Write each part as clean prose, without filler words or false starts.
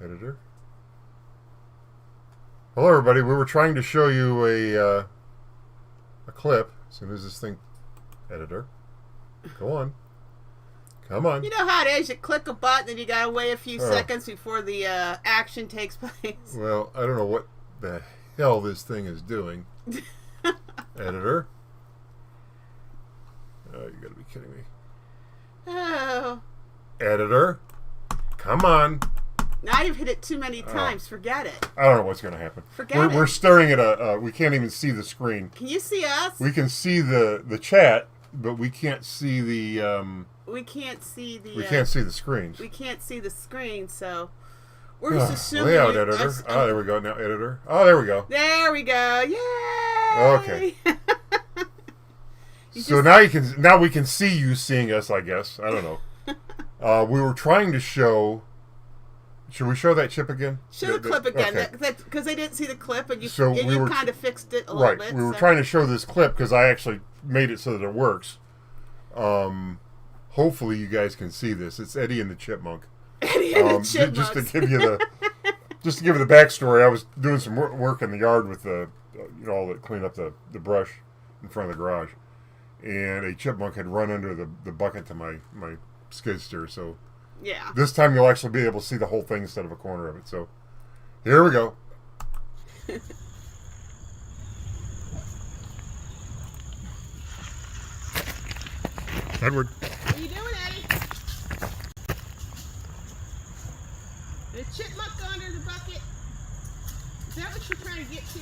Editor. Hello, everybody. We were trying to show you a clip. As soon as this thing... Editor. Go on. Come on. You know how it is. You click a button and you gotta wait a few seconds before the action takes place. Well, I don't know what the hell this thing is doing. Editor. Oh, you gotta be kidding me. Oh. Editor. Come on. Now you've hit it too many times. Forget it. I don't know what's going to happen. Forget it. We're staring at a... we can't even see the screen. Can you see us? We can see the chat, but we can't see the... we can't see the... we can't see the screens. We can't see the screen, so... We're just assuming... Layout editor. Oh, there we go. Now editor. Oh, there we go. There we go. Yay! Okay. So now we can see you seeing us, I guess. I don't know. We were trying to show... Should we show that chip again? Show the clip again, because okay. they didn't see the clip, and you kind of fixed it a little right. bit. We were trying to show this clip because I actually made it so that it works. Hopefully you guys can see this. It's Eddie and the Chipmunk. Eddie and the Chipmunk. Just to give you the backstory, I was doing some work in the yard with all that clean up the brush in front of the garage, and a chipmunk had run under the bucket to my skid steer. So. Yeah. This time you'll actually be able to see the whole thing instead of a corner of it. So, here we go. Edward. What are you doing, Eddie? Did a chipmunk go under the bucket? Is that what you're trying to get to?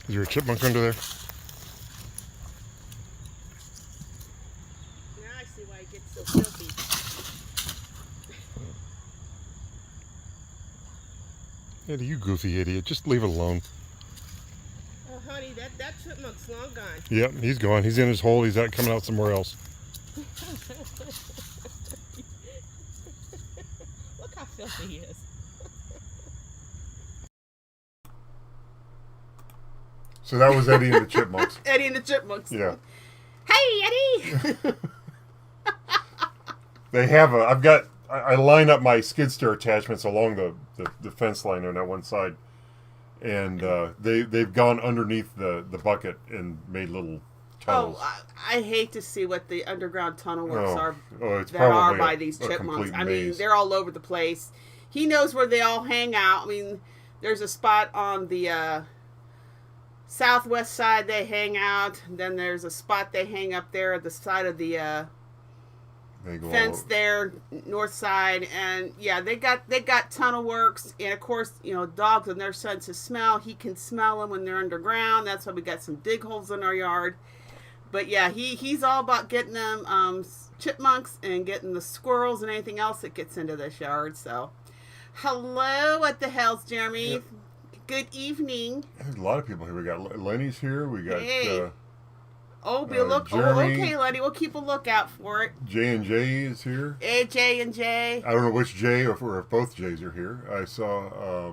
Is there a chipmunk under there? Now I see why it gets so filthy. Eddie, you goofy idiot. Just leave it alone. Oh, honey, that chipmunk's long gone. Yep, he's gone. He's in his hole. He's coming out somewhere else. Look how filthy he is. So that was Eddie and the Chipmunks. Eddie and the Chipmunks. Yeah. Hey, Eddie! They have I line up my skid steer attachments along the fence line on that one side, and they've gone underneath the bucket and made little tunnels. Oh, I hate to see what the underground tunnel works are by these chipmunks. I mean, they're all over the place. He knows where they all hang out. I mean, there's a spot on the southwest side they hang out. Then there's a spot they hang up there at the side of the fence there, north side, and yeah, they got tunnel works, and of course, dogs and their sense of smell. He can smell them when they're underground. That's why we got some dig holes in our yard. But yeah, he's all about getting them chipmunks and getting the squirrels and anything else that gets into this yard. So, hello, what the hell's Jeremy? Yep. Good evening. There's a lot of people here. We got Lenny's here. We got Jeremy. Okay, Lenny. We'll keep a lookout for it. J&J is here. Hey, J&J. I don't know which J or if both J's are here. I saw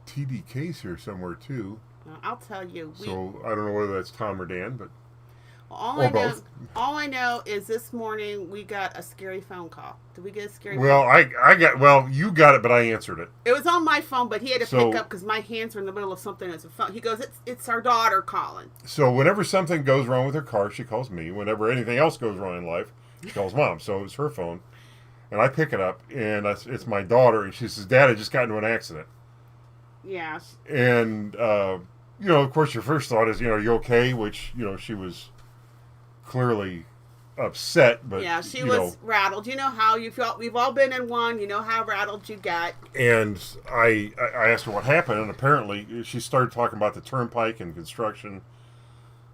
TDK's here somewhere too. I'll tell you. So I don't know whether that's Tom or Dan, but all I know is this morning we got a scary phone call. Did we get a scary? Well, you got it, but I answered it. It was on my phone, but he had to pick up because my hands were in the middle of something. It's a phone. He goes, "It's our daughter calling." So whenever something goes wrong with her car, she calls me. Whenever anything else goes wrong in life, she calls Mom. So it's her phone, and I pick it up, and it's my daughter, and she says, "Dad, I just got into an accident." Yes. And of course, your first thought is, are you okay? Which she was clearly upset, but yeah, she was rattled. You know how you felt. We've all been in one. You know how rattled you got. And I asked her what happened, and apparently she started talking about the turnpike and construction.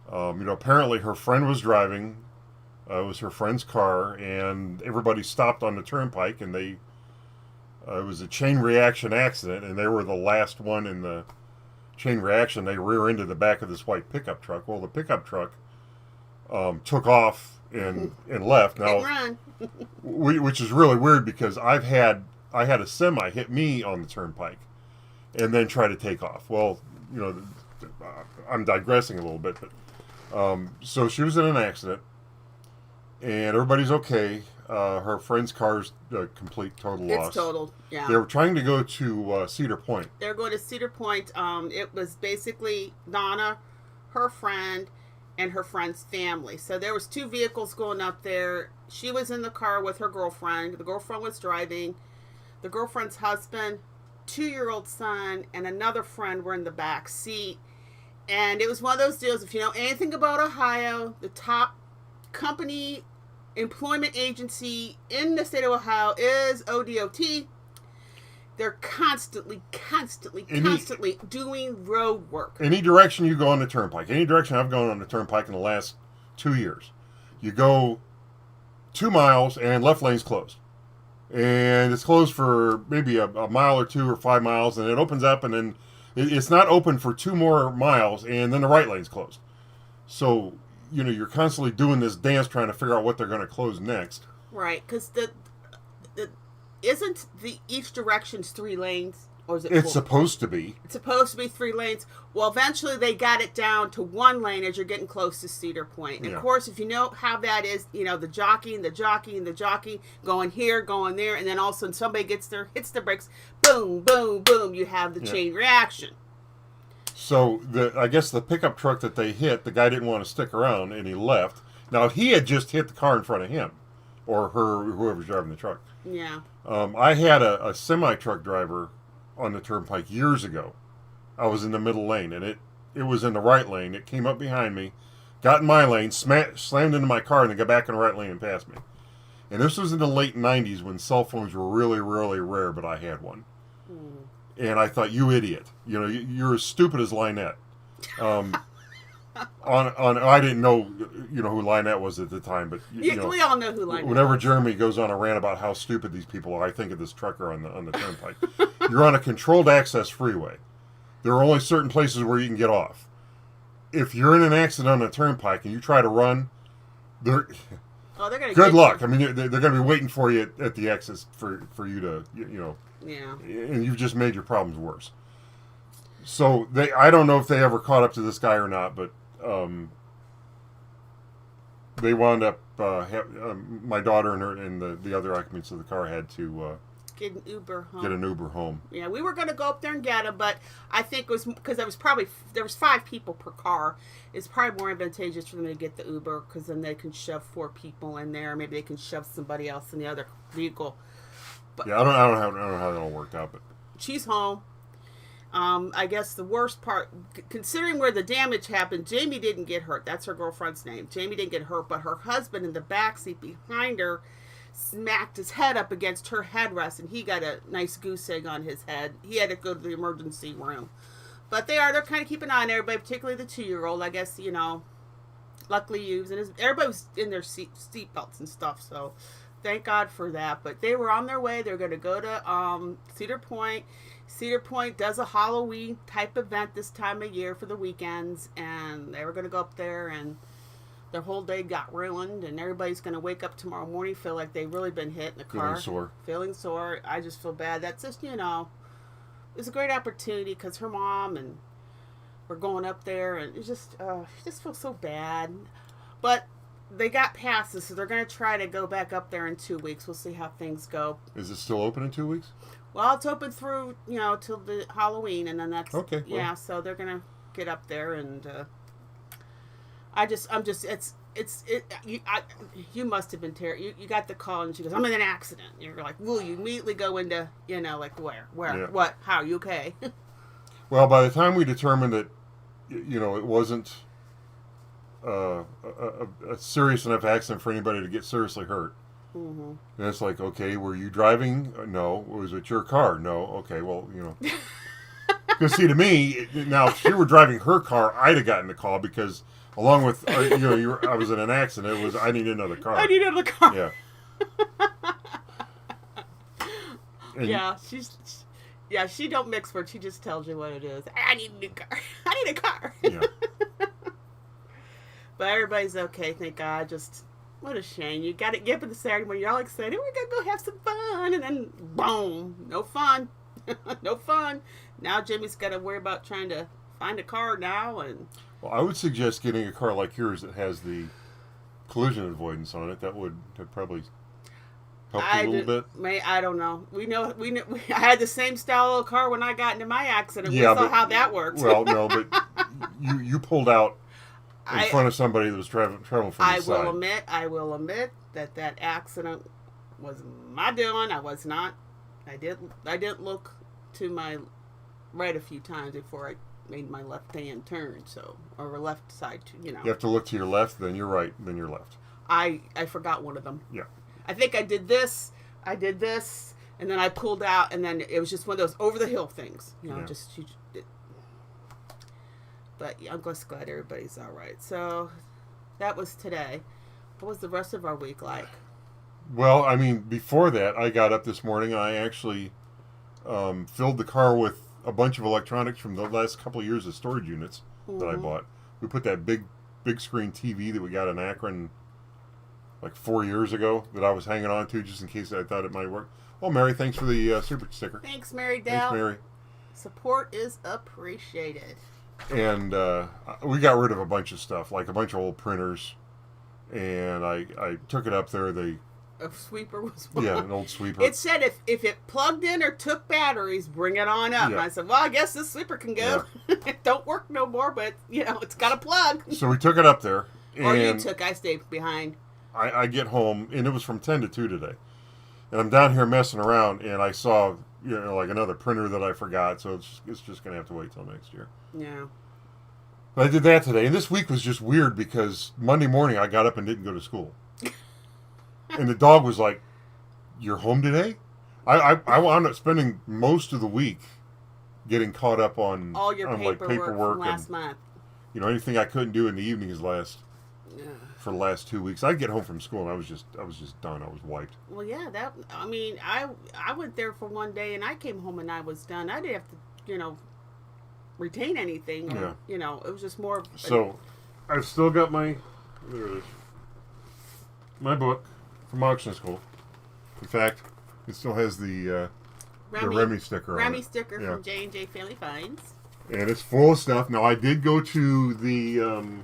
Apparently her friend was driving. It was her friend's car, and everybody stopped on the turnpike, and it was a chain reaction accident, and they were the last one in the chain reaction. They rear-ended the back of this white pickup truck. Well, the pickup truck took off and left. Now, which is really weird because I've had I had a semi hit me on the turnpike and then try to take off. Well, I'm digressing a little bit, but so she was in an accident, and everybody's okay. Her friend's car's a complete total loss. It's total, yeah. They were trying to go to Cedar Point. They were going to Cedar Point. It was basically Donna, her friend, and her friend's family. So there was 2 vehicles going up there. She was in the car with her girlfriend. The girlfriend was driving. The girlfriend's husband, 2-year-old son, and another friend were in the back seat. And it was one of those deals, if you know anything about Ohio, the top company employment agency in the state of Ohio is ODOT. They're constantly doing road work. Any direction you go on the turnpike, any direction I've gone on the turnpike in the last 2 years, you go 2 miles and left lane's closed. And it's closed for maybe a mile or 2 or 5 miles, and it opens up, and then it's not open for 2 more miles, and then the right lane's closed. So, you're constantly doing this dance trying to figure out what they're going to close next. Right, because isn't each direction's 3 lanes? Or is it It's supposed to be. It's supposed to be 3 lanes. Well, eventually they got it down to 1 lane as you're getting close to Cedar Point. And of course, if you know how that is, the jockey, going here, going there, and then all of a sudden somebody gets there, hits the brakes, boom, boom, boom, you have the chain reaction. So, I guess the pickup truck that they hit, the guy didn't want to stick around, and he left. Now, he had just hit the car in front of him, or her, whoever's driving the truck. Yeah. I had a semi-truck driver on the turnpike years ago. I was in the middle lane, and it was in the right lane. It came up behind me, got in my lane, slammed into my car, and then got back in the right lane and passed me. And this was in the late 90s when cell phones were really, really rare, but I had one. And I thought, you idiot. You're as stupid as Lynette. I didn't know, who Lynette was at the time, but we all know who Lynette. Whenever Jeremy goes on a rant about how stupid these people are, I think of this trucker on the turnpike. You're on a controlled access freeway. There are only certain places where you can get off. If you're in an accident on a turnpike and you try to run, they're gonna good luck. I mean, they're going to be waiting for you at the exits for you to Yeah. And you've just made your problems worse. So I don't know if they ever caught up to this guy or not, but they wound up. My daughter and the other occupants of the car had to get an Uber home. Yeah, we were going to go up there and get him, but I think it was because there was 5 people per car. It's probably more advantageous for them to get the Uber because then they can shove 4 people in there. Maybe they can shove somebody else in the other vehicle. But yeah, I don't know how that all worked out, but she's home. I guess the worst part, considering where the damage happened, Jamie didn't get hurt. That's her girlfriend's name. Jamie didn't get hurt, but her husband in the backseat behind her smacked his head up against her headrest, and he got a nice goose egg on his head. He had to go to the emergency room. But they're kind of keeping an eye on everybody, particularly the 2-year-old. I guess, luckily everybody was in their seat belts and stuff, so thank God for that. But they were on their way. They're going to go to Cedar Point. Cedar Point does a Halloween type event this time of year for the weekends, and they were going to go up there, and their whole day got ruined, and everybody's going to wake up tomorrow morning feel like they've really been hit in the car. Feeling sore. I just feel bad. That's just, it's a great opportunity because her mom and we're going up there, and it just feels so bad. But they got past this, so they're going to try to go back up there in 2 weeks. We'll see how things go. Is it still open in 2 weeks? Well, it's open through, till the Halloween, and then that's... Okay. Well. Yeah, so they're going to get up there, and you must have been terrible. You got the call, and she goes, I'm in an accident. And you're like, well, you immediately go into, like where, yeah. What, how, you okay? Well, by the time we determined that, it wasn't a serious enough accident for anybody to get seriously hurt. Mm-hmm. And it's like, okay, were you driving? No. Was it your car? No. Okay, well, Because see, to me, now if she were driving her car, I'd have gotten the call because along with, I was in an accident. It was, I need another car. I need another car. Yeah. She don't mix words. She just tells you what it is. I need a new car. I need a car. Yeah. But everybody's okay, thank God. Just, What a shame. You got to get up on the Saturday morning. You're all excited. We're going to go have some fun. And then, boom, no fun. No fun. Now Jimmy's got to worry about trying to find a car now. And well, I would suggest getting a car like yours that has the collision avoidance on it. That would probably help a little bit. I don't know. We know. I had the same style of car when I got into my accident. Yeah, we saw how that worked. Well, no, but you pulled out in front of somebody that was traveling from the side. I will admit that accident was my doing. I was not. I didn't look to my right a few times before I made my left-hand turn, or left side, You have to look to your left, then your right, then your left. I forgot one of them. Yeah. I think I did this, and then I pulled out, and then it was just one of those over-the-hill things. But I'm just glad everybody's all right. So that was today. What was the rest of our week like? Well, I mean, before that, I got up this morning and I actually filled the car with a bunch of electronics from the last couple of years of storage units that I bought. We put that big screen TV that we got in Akron like 4 years ago that I was hanging on to just in case I thought it might work. Oh, Mary, thanks for the super sticker. Thanks, Mary Dale. Thanks, Mary. Support is appreciated. And we got rid of a bunch of stuff, like a bunch of old printers. And I took it up there. A sweeper was one. Yeah, an old sweeper. It said if it plugged in or took batteries, bring it on up. Yeah. And I said, well, I guess this sweeper can go. Yeah. It don't work no more, but, it's got a plug. So we took it up there. Or you took. I stayed behind. I get home, and it was from 10 to 2 today. And I'm down here messing around, and I saw, like another printer that I forgot, so it's just going to have to wait till next year. Yeah. But I did that today, and this week was just weird because Monday morning I got up and didn't go to school. And the dog was like, "You're home today?" I wound up spending most of the week getting caught up on all your paperwork from last month. Anything I couldn't do in the evenings for the last 2 weeks. I'd get home from school and I was just done. I was wiped. Well, yeah, I went there for one day and I came home and I was done. I didn't have to, retain anything. Or, it was just more. So, I've still got my book from auction school. In fact, it still has the Remy sticker on it. Remy sticker from J&J Family Finds. And it's full of stuff. Now, I did go to the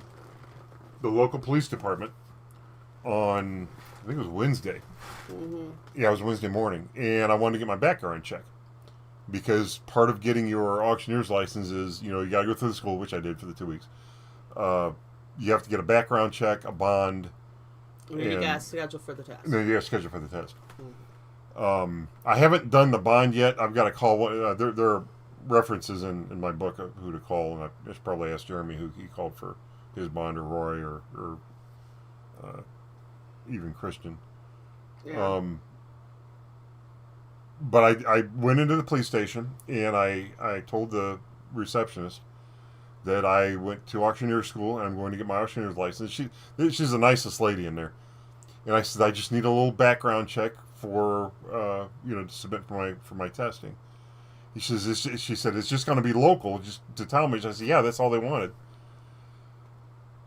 local police department on, I think it was Wednesday. Mm-hmm. Yeah, it was Wednesday morning. And I wanted to get my background check. Because part of getting your auctioneer's license is, you got to go through the school, which I did for the 2 weeks. You have to get a background check, a bond. And you got to schedule for the test. Then you got to schedule for the test. Mm-hmm. I haven't done the bond yet. I've got to call. There are references in my book of who to call, and I should probably ask Jeremy who he called for his bond, or Roy, or even Christian. Yeah. But I went into the police station, and I told the receptionist that I went to auctioneer school, and I'm going to get my auctioneer's license. She's the nicest lady in there. And I said, I just need a little background check for, to submit for my testing. She said, it's just going to be local, just to tell me. I said, yeah, that's all they wanted.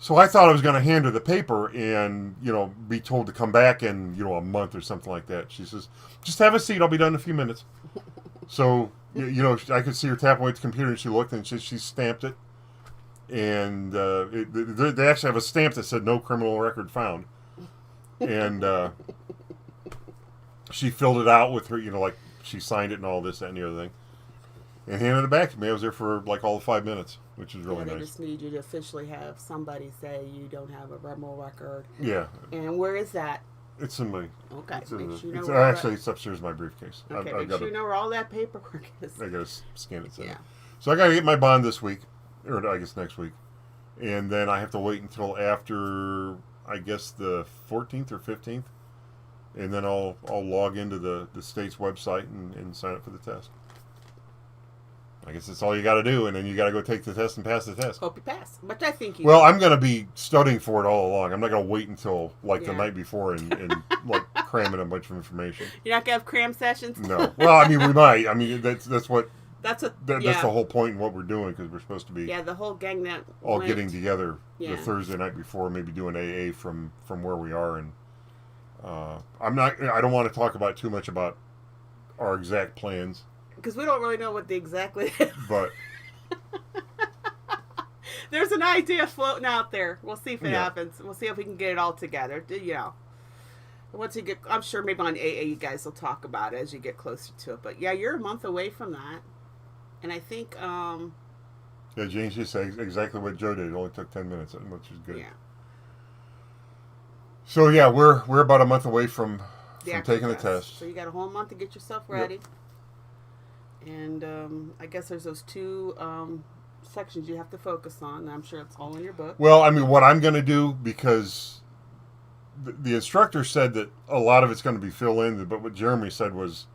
So I thought I was going to hand her the paper and, be told to come back in, a month or something like that. She says, just have a seat. I'll be done in a few minutes. So, I could see her tapping away at the computer, and she looked, and she stamped it. And they actually have a stamp that said no criminal record found. And she filled it out with her, like she signed it and all this, that, and the other thing. And handed it back to me. I was there for all of 5 minutes, which is really nice. They just need you to officially have somebody say you don't have a criminal record. Yeah. And where is that? It's in my... Okay. It's upstairs in my briefcase. Okay, make sure you know where all that paperwork is. I got to scan it. Yeah. So I got to get my bond this week, or I guess next week. And then I have to wait until after, I guess, the 14th or 15th. And then I'll log into the state's website and sign up for the test. I guess that's all you got to do, and then you got to go take the test and pass the test. Hope you pass, but I think you. Well, I'm going to be studying for it all along. I'm not going to wait until the night before and cram in a bunch of information. You're not going to have cram sessions. No. Well, I mean, we might. I mean, that's what. That's the whole point in what we're doing, because we're supposed to be. Yeah, the whole gang that all getting together the Thursday night before, maybe doing AA from where we are, and I don't want to talk about too much about our exact plans. Because we don't really know what the exactly is. But there's an idea floating out there. We'll see if it happens. We'll see if we can get it all together. Once you get, I'm sure maybe on AA you guys will talk about it as you get closer to it. But yeah, you're a month away from that. And I think... yeah, Jane just said exactly what Joe did. It only took 10 minutes, which is good. Yeah. So yeah, we're about a month away from taking the test. So you got a whole month to get yourself ready. Yep. And I guess there's those two sections you have to focus on. I'm sure it's all in your book. Well, I mean, what I'm going to do, because the instructor said that a lot of it's going to be fill in, but what Jeremy said was,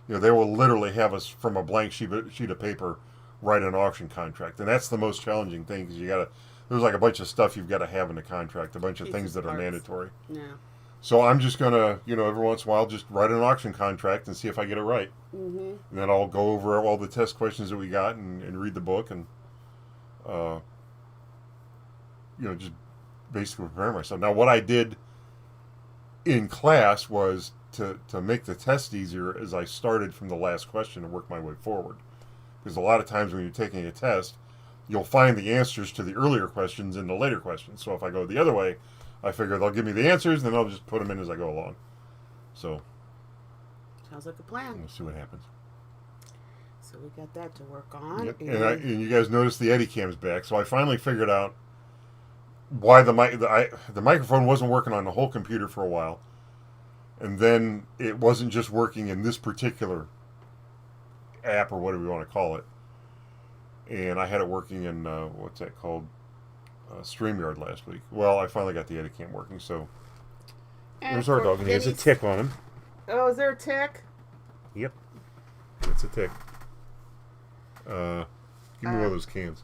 they will literally have us from a blank sheet of paper write an auction contract, and that's the most challenging thing because there's like a bunch of stuff you've got to have in the contract, a bunch of things that are mandatory. Yeah. So I'm just going to, every once in a while, just write an auction contract and see if I get it right. Mm-hmm. And then I'll go over all the test questions that we got and read the book and, just basically prepare myself. Now, what I did in class was to make the test easier as I started from the last question and work my way forward. Because a lot of times when you're taking a test, you'll find the answers to the earlier questions in the later questions. So if I go the other way, I figure they'll give me the answers, then I'll just put them in as I go along. So, sounds like a plan. We'll see what happens. So we got that to work on. Yep. And you guys noticed the Eddie cam's back. So I finally figured out why the microphone wasn't working on the whole computer for a while. And then it wasn't just working in this particular app or whatever you want to call it. And I had it working in, what's that called? StreamYard last week. Well, I finally got the Eddie cam working, so. And there's our dog, and he has a tick on him. Oh, is there a tick? Yep. It's a tick. Give me one of those cans.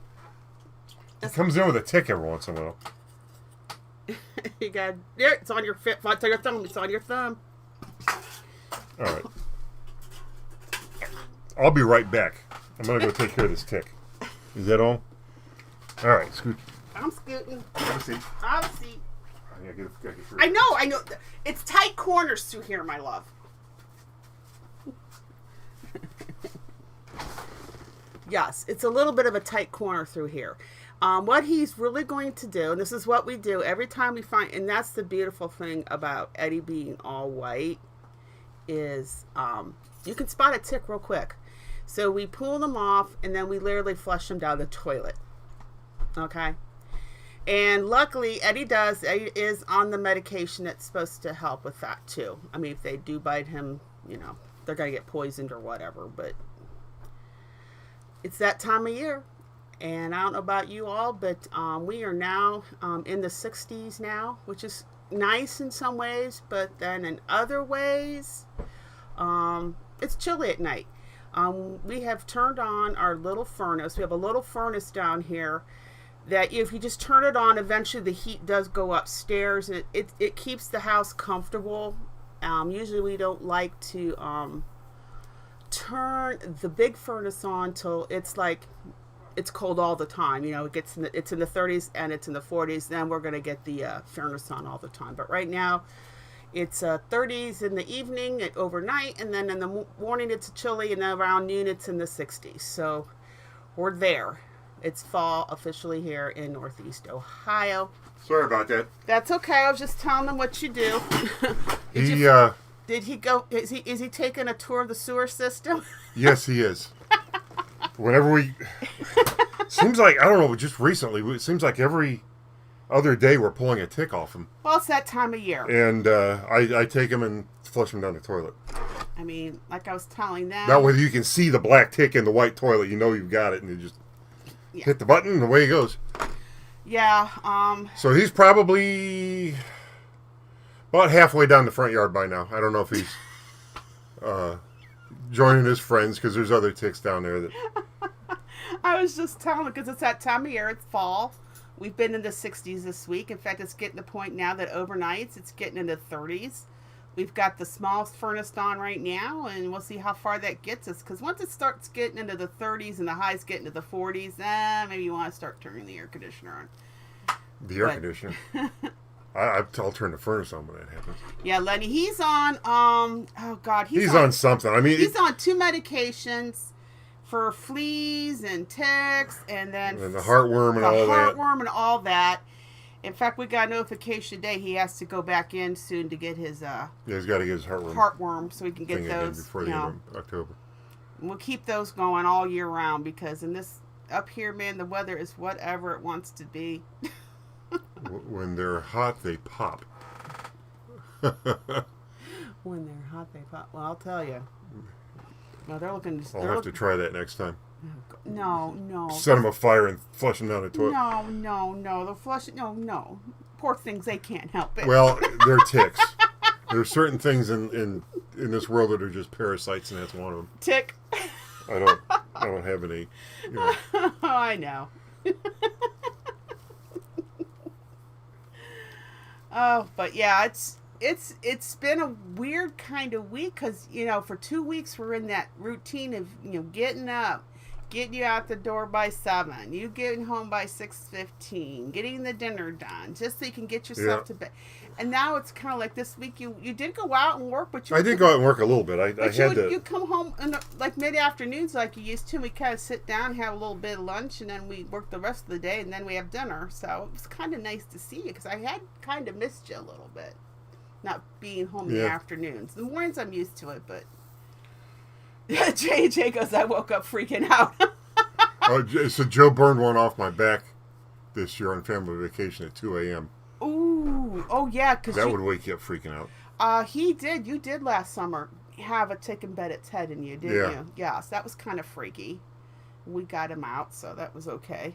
It comes in with a tick every once in a while. You got there. It's on your thumb. It's on your thumb. All right. I'll be right back. I'm gonna go take care of this tick. Is that all? All right, scoot. I'm scooting. Have a seat. Have a seat. I know. It's tight corners through here, my love. Yes, it's a little bit of a tight corner through here. What he's really going to do, and this is what we do every time we find, and that's the beautiful thing about Eddie being all white, is you can spot a tick real quick. So we pull them off, and then we literally flush them down the toilet. Okay? And luckily, Eddie is on the medication that's supposed to help with that, too. I mean, if they do bite him, they're going to get poisoned or whatever, but it's that time of year. And I don't know about you all, but we are now in the 60s now, which is nice in some ways, but then in other ways, it's chilly at night. We have turned on our little furnace. We have a little furnace down here that if you just turn it on, eventually the heat does go upstairs, and it keeps the house comfortable. Usually we don't like to turn the big furnace on till it's cold all the time. It's in the 30s and it's in the 40s. Then we're going to get the furnace on all the time. But right now, it's 30s in the evening, overnight, and then in the morning it's chilly, and then around noon it's in the 60s. So we're there. It's fall officially here in Northeast Ohio. Sorry about that. That's okay. I was just telling them what you do. Did he go? Is he taking a tour of the sewer system? Yes, he is. Whenever seems like, I don't know, just recently, it seems like every other day we're pulling a tick off him. Well, it's that time of year. And I take him and flush him down the toilet. I mean, like I was telling them. That way you can see the black tick in the white toilet. You know you've got it, and you just hit the button and away he goes. Yeah. So he's probably about halfway down the front yard by now. I don't know if he's joining his friends, because there's other ticks down there that. I was just telling him, because it's that time of year. It's fall. We've been in the 60s this week. In fact, it's getting to the point now that overnights it's getting into 30s. We've got the smallest furnace on right now, and we'll see how far that gets us. Because once it starts getting into the 30s and the highs get into the 40s, maybe you want to start turning the air conditioner on. The air conditioner? I'll turn the furnace on when that happens. Yeah, Lenny, he's on, oh God. He's on something. I mean, he's on 2 medications for fleas and ticks and then the heartworm and all that. The heartworm and all that. In fact, we got a notification today he has to go back in soon to get his he's got to get his heartworm so he can get those before the end of October. We'll keep those going all year round because in this up here, man, the weather is whatever it wants to be. When they're hot, they pop. When they're hot, they pop. Well, I'll tell you. No, they're looking. I'll have to try that next time. No. Set them afire and flush them down the toilet. No. They'll flush it. No. Poor things, they can't help it. Well, they're ticks. There are certain things in this world that are just parasites, and that's one of them. Tick. I don't have any. You know. I know. Oh, but yeah, it's been a weird kind of week because for 2 weeks we're in that routine of getting up, getting you out the door by 7, you getting home by 6:15, getting the dinner done just so you can get yourself to bed. And now it's kind of like this week you did go out and work, but I did go out and work a little bit. You come home in like mid-afternoons like you used to. And we kind of sit down, have a little bit of lunch, and then we work the rest of the day, and then we have dinner. So it was kind of nice to see you because I had kind of missed you a little bit, not being home in the afternoons. The mornings I'm used to it, but J goes, I woke up freaking out. So Joe burned one off my back this year on family vacation at 2 a.m. Ooh, oh yeah, because that would wake you up freaking out. He did. You did last summer have a tick and bed its head in you, didn't you? Yes, that was kind of freaky. We got him out, so that was okay.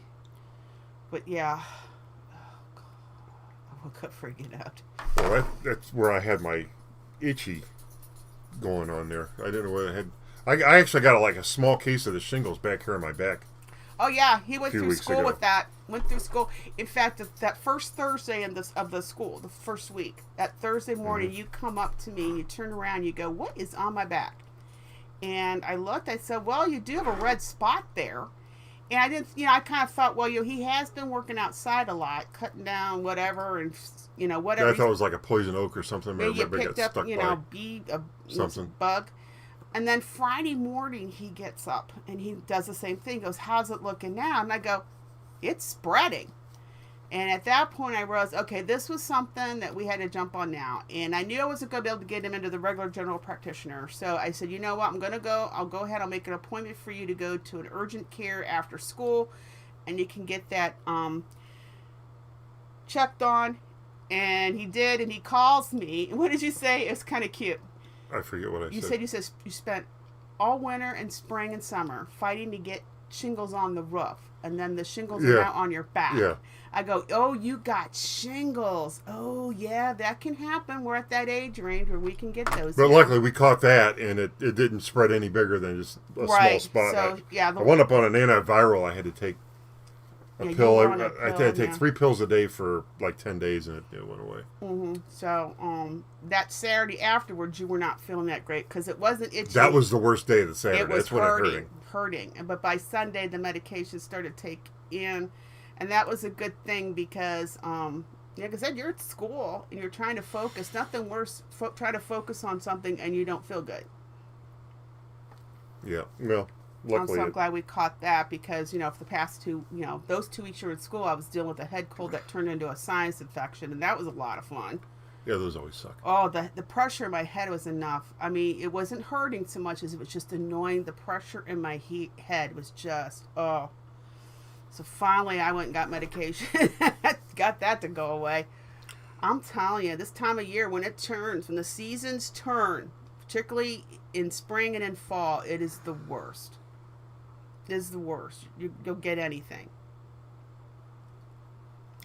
But yeah, oh God, I woke up freaking out. Well, that's where I had my itchy going on there. I didn't know what I had. I actually got a small case of the shingles back here on my back. Oh yeah, he went through school with that. Went through school. In fact, that first Thursday of the school, the first week, that Thursday morning, you come up to me and you turn around, you go, "What is on my back?" And I looked. I said, "Well, you do have a red spot there." And I didn't, I kind of thought, well, he has been working outside a lot, cutting down whatever, and whatever. I thought it was like a poison oak or something. Maybe you picked up, something bug. And then Friday morning he gets up and he does the same thing. He goes, "How's it looking now?" And I go, "It's spreading." And at that point I realized, okay, this was something that we had to jump on now. And I knew I wasn't going to be able to get him into the regular general practitioner. So I said, you know what, I'll go ahead, I'll make an appointment for you to go to an urgent care after school. And you can get that checked on. And he did, and he calls me. And what did you say? It was kind of cute. I forget what I said. You said you spent all winter and spring and summer fighting to get shingles on the roof, and then the shingles are now on your back. Yeah. I go, "Oh, you got shingles. Oh, yeah, that can happen. We're at that age range where we can get those." But luckily we caught that, and it didn't spread any bigger than just a small spot. So, I went up on an antiviral. I had to take a pill. I had to take 3 pills a day for like 10 days, and it went away. Mm-hmm. So that Saturday afterwards, you were not feeling that great because it wasn't itchy. That was the worst day of the Saturday. It was That's hurting. But by Sunday, the medication started to take in, and that was a good thing because, like I said, you're at school and you're trying to focus. Nothing worse, try to focus on something and you don't feel good. Yeah, well. Luckily, I'm so glad we caught that because, for the past those 2 weeks you were in school, I was dealing with a head cold that turned into a sinus infection, and that was a lot of fun. Yeah, those always suck. Oh, the pressure in my head was enough. I mean, it wasn't hurting so much as it was just annoying. The pressure in my head was just, oh. So finally I went and got medication. Got that to go away. I'm telling you, this time of year, when the seasons turn, particularly in spring and in fall, it is the worst. Is the worst. You'll get anything.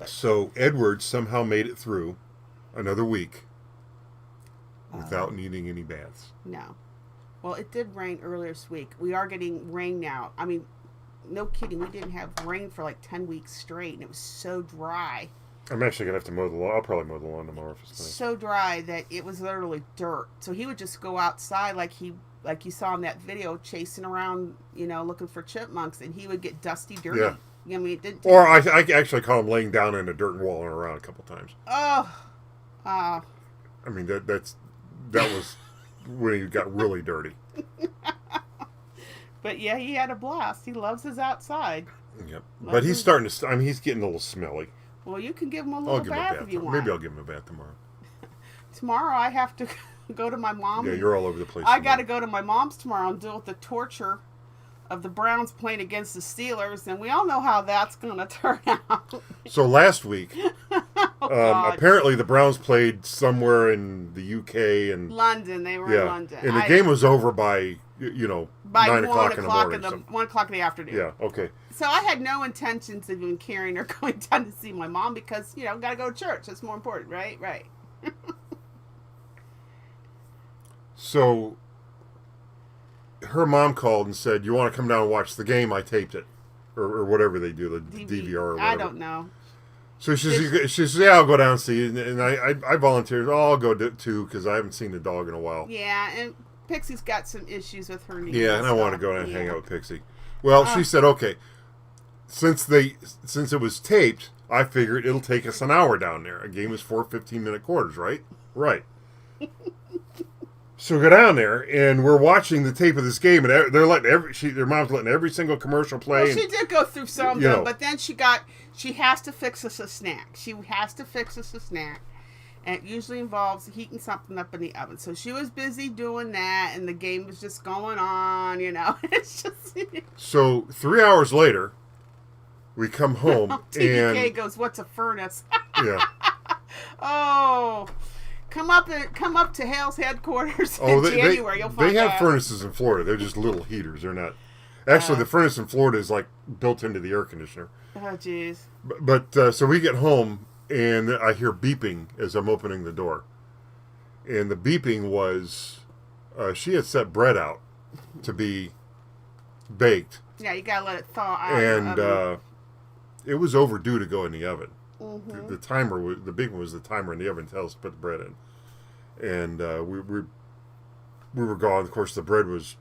So Edward somehow made it through another week without needing any baths. No. Well, it did rain earlier this week. We are getting rain now. I mean, no kidding. We didn't have rain for like 10 weeks straight, and it was so dry. I'm actually going to have to mow the lawn. I'll probably mow the lawn tomorrow if it's nice. So dry that it was literally dirt. So he would just go outside like you saw in that video, chasing around, looking for chipmunks, and he would get dusty, dirty. Yeah. I mean, it didn't. Or I actually caught him laying down in the dirt and walling around a couple times. Oh, I mean, that was when he got really dirty. But yeah, he had a blast. He loves his outside. Yep. But he's starting to. I mean, he's getting a little smelly. Well, you can give him a little bath if you want. Maybe I'll give him a bath tomorrow. Tomorrow I have to go to my mom. Yeah, you're all over the place. I got to go to my mom's tomorrow and deal with the torture of the Browns playing against the Steelers, and we all know how that's going to turn out. So last week, apparently the Browns played somewhere in the UK and London. They were in London, and the game was over by 9 o'clock in the morning. 1 o'clock in the afternoon. Yeah, okay. So I had no intentions of even carrying or going down to see my mom because got to go to church. That's more important, right? Right. So her mom called and said, "You want to come down and watch the game? I taped it," or whatever they do, the DVR or whatever. I don't know. So she says, "Yeah, I'll go down and see it." And I volunteered. Oh, I'll go too because I haven't seen the dog in a while. Yeah, and Pixie's got some issues with her knees. Yeah, and I want to go down and hang out with Pixie. Well, she said, "Okay, since it was taped, I figured it'll take us an hour down there. A game is 4 15-minute quarters, right? Right." So we go down there, and we're watching the tape of this game, and they're letting their mom's letting every single commercial play. Well, she did go through some of them, but then she has to fix us a snack. She has to fix us a snack, and it usually involves heating something up in the oven. So she was busy doing that, and the game was just going on, It's just... So 3 hours later, we come home, TDK goes, "What's a furnace?" Yeah. Oh... Come up to Hale's headquarters in January. You'll find out. They have furnaces in Florida. They're just little heaters. They're not. Actually, the furnace in Florida is like built into the air conditioner. Oh, jeez. But so we get home, and I hear beeping as I'm opening the door. And the beeping was, she had set bread out to be baked. Yeah, you gotta let it thaw out. And it was overdue to go in the oven. Mm-hmm. The timer was the big one. Was the timer in the oven tells us to put the bread in, and we were gone. Of course, the bread was.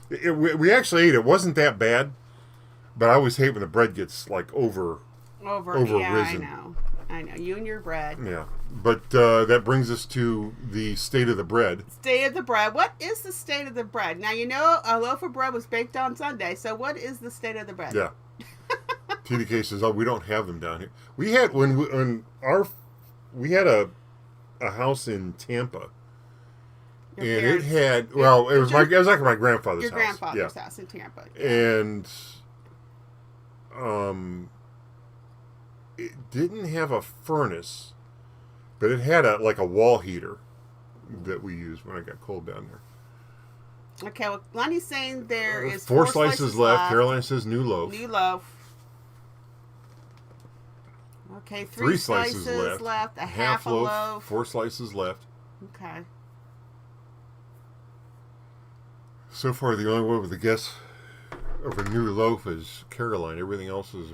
We actually ate it. It wasn't that bad, but I always hate when the bread gets like over. Yeah, risen. I know. You and your bread. Yeah, but that brings us to the state of the bread. State of the bread. What is the state of the bread? Now a loaf of bread was baked on Sunday. So what is the state of the bread? Yeah. TDK says, "Oh, we don't have them down here. We had we had a house in Tampa, and it had it was like my grandfather's house. Your grandfather's house in Tampa, and it didn't have a furnace, but it had a wall heater that we used when I got cold down there." Okay, well, Lonnie's saying there is 4 slices left. Caroline says new loaf. New loaf. Okay, 3 slices left. A half a loaf. 4 slices left. Okay. So far, the only one with a guess of a new loaf is Caroline. Everything else is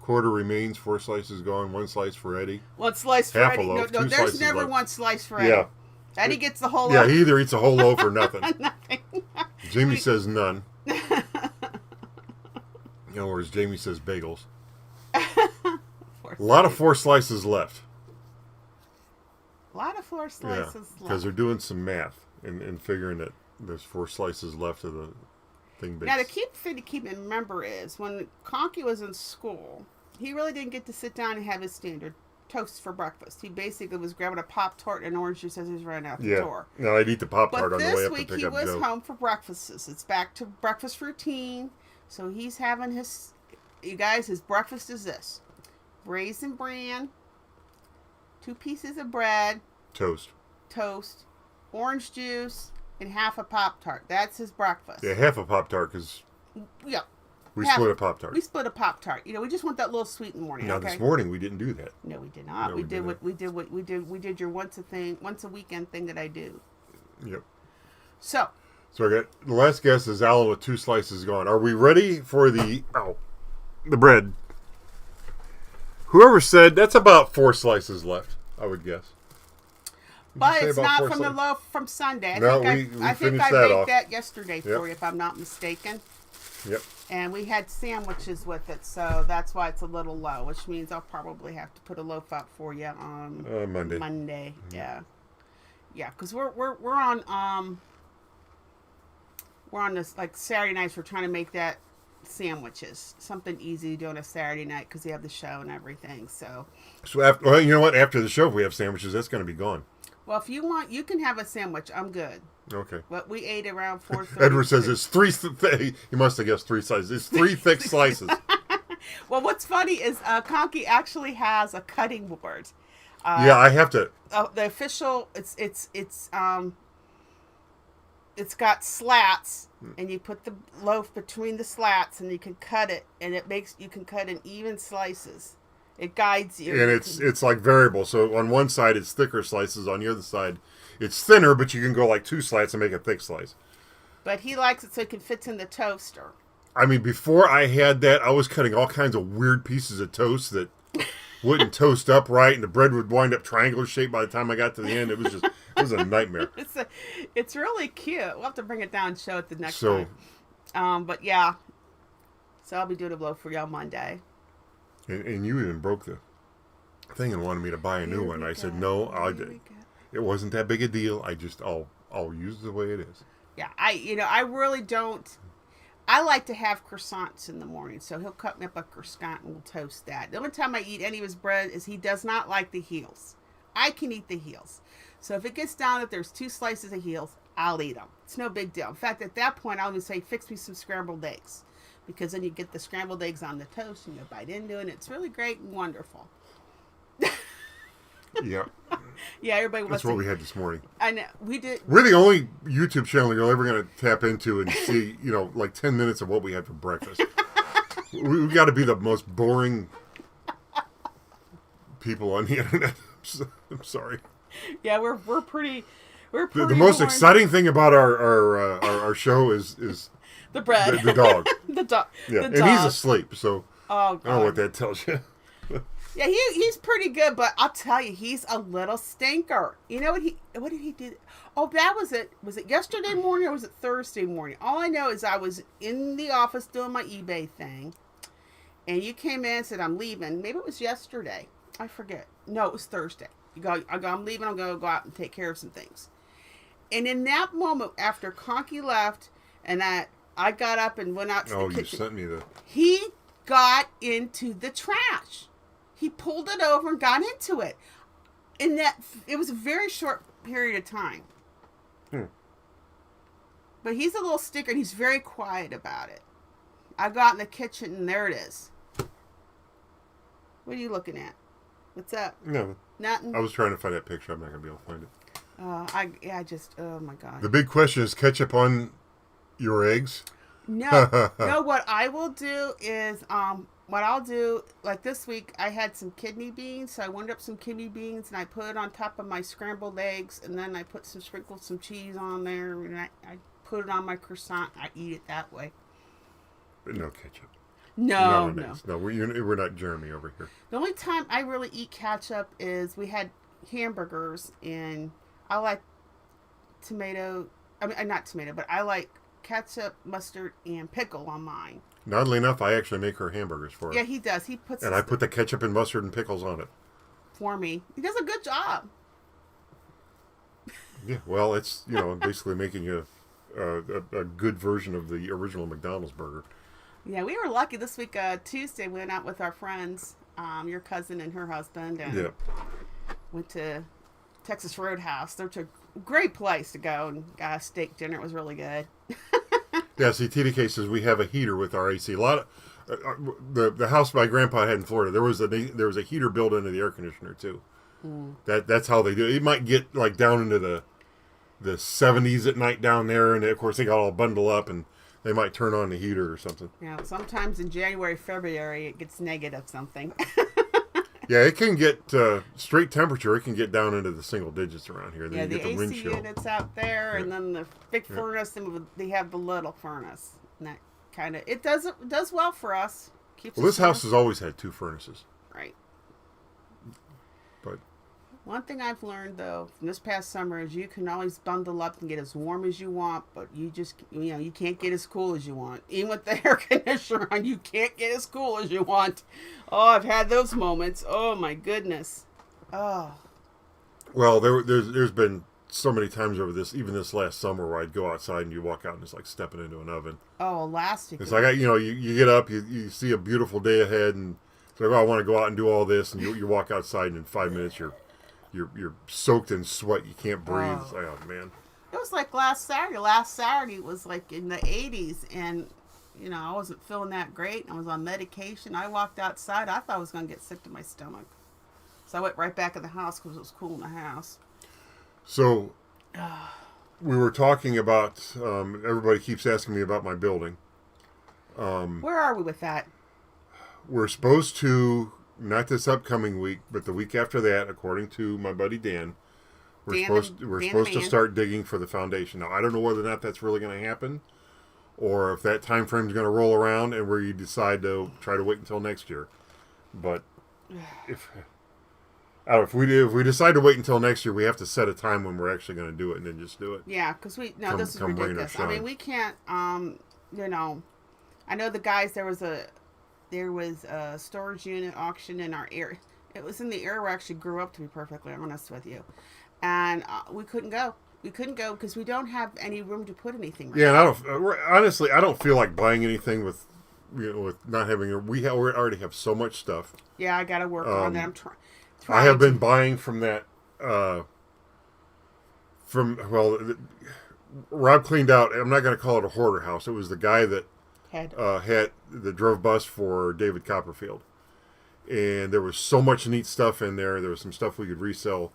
quarter remains, 4 slices gone, 1 slice for Eddie. 1 slice for half Eddie. A loaf, no, there's never left. 1 slice for Eddie. Yeah. Eddie gets the whole loaf. Yeah, he either eats a whole loaf or nothing. Nothing. Jamie says none. Whereas Jamie says bagels. A lot of 4 slices left. A lot of 4 slices left. Because they're doing some math and figuring that there's 4 slices left of the thing baked. Now, the thing to keep in remember is when Conky was in school, he really didn't get to sit down and have his standard toast for breakfast. He basically was grabbing a Pop-Tart and orange juice as he was running out the door. No, I'd eat the Pop-Tart on the way up to pick up Joe. But this week he was home for breakfasts. It's back to breakfast routine. So he's having his breakfast is this. Raisin bran, 2 pieces of bread. Toast. Orange juice, and half a Pop-Tart. That's his breakfast. Yeah, half a Pop-Tart because we split a Pop-Tart. We split a Pop-Tart. We just want that little sweet in the morning. Now this morning we didn't do that. No, we did not. We did your once a weekend thing that I do. Yep. So I got the last guess is Alan with 2 slices gone. Are we ready for the bread? Whoever said that's about 4 slices left, I would guess. But it's not from the loaf from Sunday. I think I baked that yesterday for you, if I'm not mistaken. Yep. And we had sandwiches with it, so that's why it's a little low, which means I'll probably have to put a loaf out for you on Monday. Monday, yeah, because we're on this like Saturday nights. We're trying to make that sandwiches, something easy to do on a Saturday night because we have the show and everything. So after, well, you know what? After the show, if we have sandwiches, that's going to be gone. Well, if you want, you can have a sandwich. I'm good. Okay. What we ate around 4:30. Edward says it's three. You must have guessed 3 slices. It's 3 thick slices. Well, what's funny is Conky actually has a cutting board. Yeah, I have to. The official, it's got slats, and you put the loaf between the slats, and you can cut it, and you can cut in even slices. It guides you. And it's like variable. So on one side it's thicker slices, on the other side it's thinner, but you can go like 2 slats and make a thick slice. But he likes it so it can fit in the toaster. I mean, before I had that, I was cutting all kinds of weird pieces of toast that wouldn't toast up right, and the bread would wind up triangular shaped by the time I got to the end. It was a nightmare. It's really cute. We'll have to bring it down and show it the next time. But yeah. So I'll be doing a blow for you on Monday. And you even broke the thing and wanted me to buy a new one. I said no. It wasn't that big a deal. I'll use it the way it is. Yeah, I really don't. I like to have croissants in the morning, so he'll cut me up a croissant and we'll toast that. The only time I eat any of his bread is he does not like the heels. I can eat the heels, so if it gets down that there's 2 slices of heels, I'll eat them. It's no big deal. In fact, at that point, I'll even say, "Fix me some scrambled eggs." Because then you get the scrambled eggs on the toast and you bite into it. And it's really great and wonderful. Yeah. Yeah, everybody wants That's what we had this morning. I know. We did. We're the only YouTube channel you're ever going to tap into and see, like 10 minutes of what we had for breakfast. We've got to be the most boring people on the internet. I'm sorry. Yeah, we're pretty the most boring. Exciting thing about our show is the bread. The dog. The dog. Yeah, and he's asleep, so I don't know what that tells you. Yeah, he's pretty good, but I'll tell you, he's a little stinker. You know what did he do? Oh, that was it. Was it yesterday morning or was it Thursday morning? All I know is I was in the office doing my eBay thing, and you came in and said, "I'm leaving." Maybe it was yesterday. I forget. No, it was Thursday. I'm leaving. I'm going to go out and take care of some things. And in that moment, after Conky left, and I got up and went out to the kitchen. Oh, you sent me the... He got into the trash. He pulled it over and got into it. And it was a very short period of time. But he's a little sticker, and he's very quiet about it. I got in the kitchen, and there it is. What are you looking at? What's up? No. Nothing? I was trying to find that picture. I'm not going to be able to find it. Oh my God. The big question is ketchup on your eggs? No. No, what I will do is, what I'll do, like this week, I had some kidney beans, so I wound up some kidney beans, and I put it on top of my scrambled eggs, and then I sprinkled some cheese on there, and I put it on my croissant. I eat it that way. But no ketchup. No. No, we're not Jeremy over here. The only time I really eat ketchup is we had hamburgers, and I like not tomato, but I like ketchup, mustard, and pickle on mine. Oddly enough, I actually make her hamburgers for her. Yeah, he does. He puts... And I put the ketchup and mustard and pickles on it. For me. He does a good job. Yeah, well, it's, basically making you a good version of the original McDonald's burger. Yeah, we were lucky this week. Tuesday, we went out with our friends, your cousin and her husband, and went to Texas Roadhouse. They're a great place to go and got a steak dinner. It was really good. Yeah, see, TDK says we have a heater with our AC. A lot of the house my grandpa had in Florida, there was a heater built into the air conditioner too. That's how they do it. It might get like down into the 70s at night down there, and of course they got all bundled up, and they might turn on the heater or something. Yeah, sometimes in January, February, it gets negative something. Yeah, it can get straight temperature. It can get down into the single digits around here. Then yeah, you get the AC units out there, and then the big furnace, and they have the little furnace. And that kind of it does well for us. Well, this house has always had 2 furnaces. Right. But One thing I've learned, though, from this past summer is you can always bundle up and get as warm as you want, but you can't get as cool as you want. Even with the air conditioner on, you can't get as cool as you want. Oh, I've had those moments. Oh, my goodness. Oh. Well, there's been so many times over this, even this last summer, where I'd go outside and you walk out and it's like stepping into an oven. Oh, elastic. It's like, you get up, you see a beautiful day ahead, and it's like, oh, I want to go out and do all this, and you walk outside, and in 5 minutes you're soaked in sweat. You can't breathe. Oh. It's like, oh, man. It was like last Saturday. Last Saturday was like in the 80s, and I wasn't feeling that great. I was on medication. I walked outside. I thought I was going to get sick to my stomach. So I went right back in the house because it was cool in the house. So we were talking about, everybody keeps asking me about my building. Where are we with that? We're supposed to, not this upcoming week, but the week after that, according to my buddy Dan, we're supposed to start digging for the foundation. Now, I don't know whether or not that's really going to happen, or if that time frame is going to roll around and where you decide to try to wait until next year. But if we decide to wait until next year, we have to set a time when we're actually going to do it, and then just do it. Yeah, because this is ridiculous. I mean, we can't. I know the guys. There was a storage unit auction in our area. It was in the area where I actually grew up, to be perfectly honest with you, and we couldn't go. We couldn't go because we don't have any room to put anything. Right now. Honestly, I don't feel like buying anything with not having. We already have so much stuff. Yeah, I got to work on that. I'm trying. I have been buying from that. Rob cleaned out. I'm not going to call it a hoarder house. It was the guy that that drove bus for David Copperfield, and there was so much neat stuff in there. There was some stuff we could resell.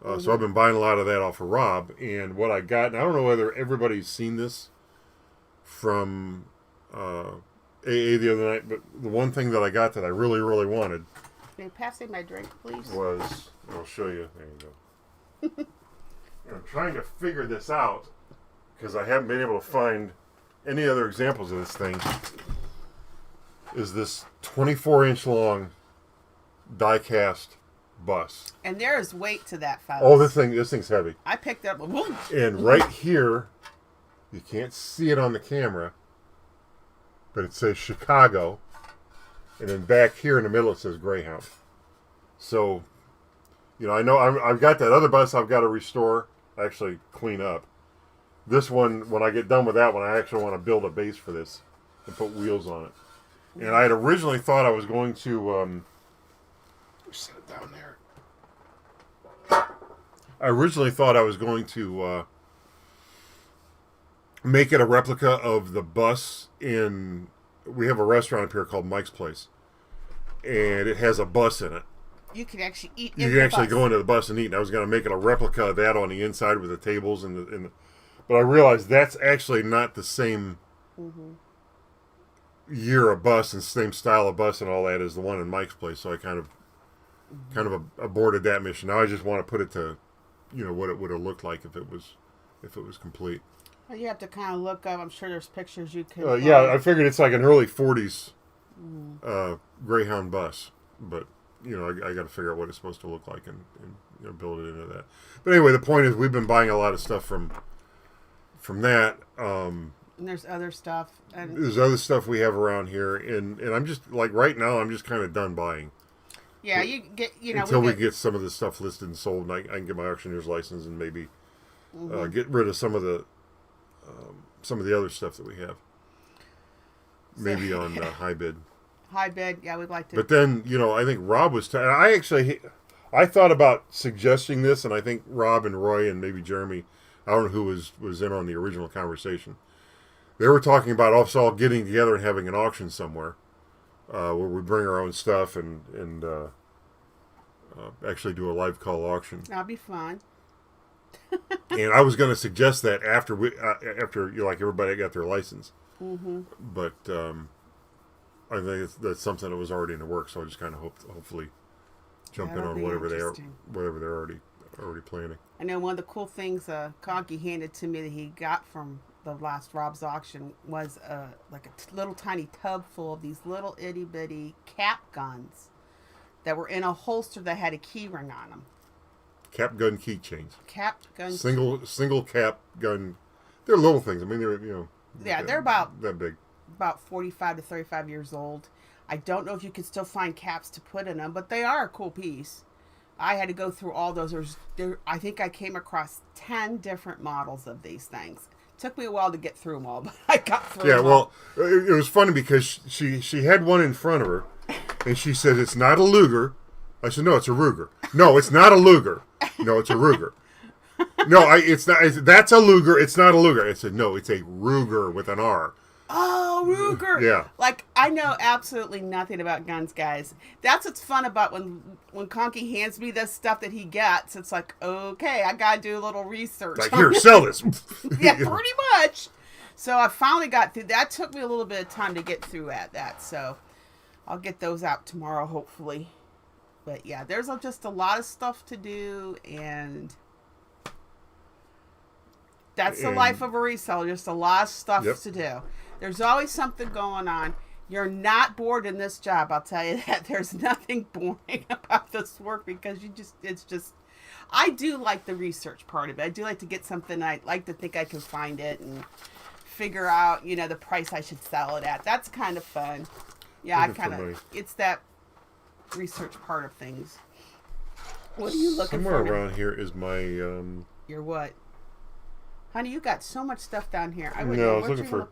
So I've been buying a lot of that off of Rob. And what I got, and I don't know whether everybody's seen this from AA the other night, but the one thing that I got that I really, really wanted. May you pass me my drink, please? I'll show you. There you go. I'm trying to figure this out because I haven't been able to find any other examples of this thing. Is this 24-inch long die-cast bus? And there is weight to that, fellas. Oh, this thing's heavy. I picked it up. And right here, you can't see it on the camera, but it says Chicago. And then back here in the middle, it says Greyhound. So, I know I've got that other bus I've got to restore, actually clean up. This one, when I get done with that one, I actually want to build a base for this and put wheels on it. And I had originally thought I was going to set it down there. I originally thought I was going to make it a replica of the bus in. We have a restaurant up here called Mike's Place, and it has a bus in it. You can actually eat. You can actually go into the bus and eat. And I was going to make it a replica of that on the inside with the tables and but I realized that's actually not the same year of bus and same style of bus and all that as the one in Mike's Place. So I kind of aborted that mission. Now I just want to put it to, what it would have looked like if it was complete. Well, you have to kind of look up. I'm sure there's pictures you can. I figured it's like an early 40s Greyhound bus, but I got to figure out what it's supposed to look like and build it into that. But anyway, the point is we've been buying a lot of stuff from that. And there's other stuff. And there's other stuff we have around here, and I'm just like right now I'm just kind of done buying. Yeah, you get until we get some of the stuff listed and sold, and I can get my auctioneer's license and maybe get rid of some of the other stuff that we have. Maybe on high bid. High bid, yeah, we'd like to. But then, I think Rob was. I thought about suggesting this, and I think Rob and Roy and maybe Jeremy, I don't know who was in on the original conversation. They were talking about us all getting together and having an auction somewhere, where we bring our own stuff and actually do a live call auction. That'll be fun. And I was going to suggest that after everybody got their license. But I think that's something that was already in the works. So I just kind of hopefully jump in on whatever they're already planning. I know one of the cool things Conky handed to me that he got from the last Rob's auction was like a little tiny tub full of these little itty bitty cap guns that were in a holster that had a key ring on them. cap gun keychains. Cap gun. Single cap gun. They're little things. I mean, they're Yeah, they're about that big. About 45 to 35 years old. I don't know if you could still find caps to put in them, but they are a cool piece. I had to go through all those. I think I came across 10 different models of these things. It took me a while to get through them all, but I got through them all. Yeah, well, it was funny because she had one in front of her, and she said, "It's not a Luger." I said, "No, it's a Ruger." "No, it's not a Luger." "No, it's a Ruger." "No, it's not. That's a Luger. It's not a Luger." I said, "No, it's a Ruger with an R." Oh, Ruger. Yeah. Like, I know absolutely nothing about guns, guys. That's what's fun about when Conky hands me this stuff that he gets. It's like, okay, I got to do a little research. Like, here, sell this. Yeah, pretty much. So I finally got through. That took me a little bit of time to get through at that. So I'll get those out tomorrow, hopefully. But yeah, there's just a lot of stuff to do, and that's the life of a reseller. Just a lot of stuff to do. There's always something going on. You're not bored in this job, I'll tell you that. There's nothing boring about this work because I do like the research part of it. I do like to get something. I like to think I can find it and figure out, the price I should sell it at. That's kind of fun. Yeah, it's that research part of things. What are you looking for? Somewhere around here is my... Your what? Honey, you got so much stuff down here. I was looking for...